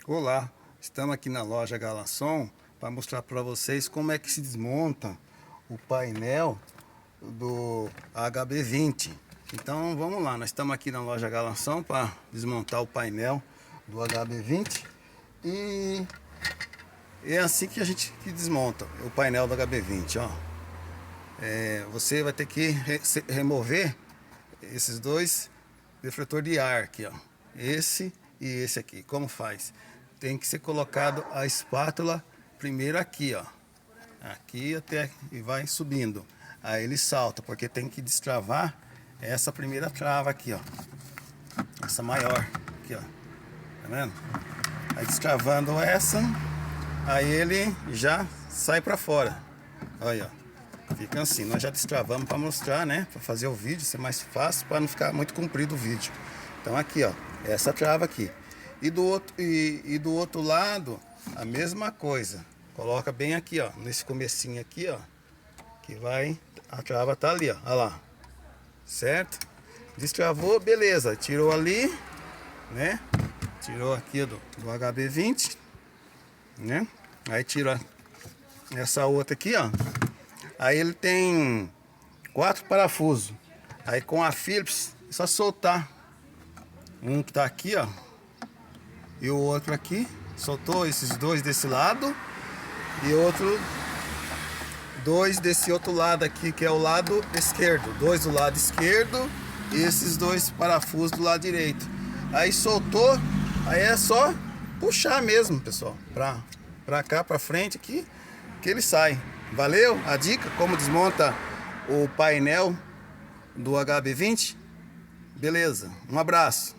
Olá, estamos aqui na loja Galançom para mostrar para vocês como é que se desmonta o painel do HB20. Então vamos lá, nós estamos aqui na loja Galançom para desmontar o painel do HB20 e é assim que a gente desmonta o painel do HB20, ó. Você vai ter que remover esses dois defletores de ar aqui, ó. Esse e esse aqui. Como faz? Tem que ser colocado a espátula primeiro aqui, ó. Aqui até e vai subindo. Aí ele salta, porque tem que destravar essa primeira trava aqui, ó. Essa maior aqui, ó. Tá vendo? Aí destravando essa, aí ele já sai para fora. Olha, ó. Fica assim. Nós já destravamos para mostrar, né? Para fazer o vídeo ser mais fácil, para não ficar muito comprido o vídeo. Então aqui, ó, essa trava aqui. E do outro lado, a mesma coisa. Coloca bem aqui, ó, nesse comecinho aqui, ó, que vai, a trava tá ali, ó, olha lá. Certo? Destravou, beleza. Tirou ali, né? Tirou aqui do HB20, né? Aí tira essa outra aqui, ó. Aí ele tem 4 parafusos. Aí com a Phillips, é só soltar. Um que tá aqui, ó, e o outro aqui. Soltou esses dois desse lado e outro dois desse outro lado aqui, que é o lado esquerdo. Dois do lado esquerdo e esses dois parafusos do lado direito. Aí soltou, aí é só puxar mesmo, pessoal, pra cá, pra frente aqui, que ele sai. Valeu a dica como desmonta o painel do HB20? Beleza, um abraço.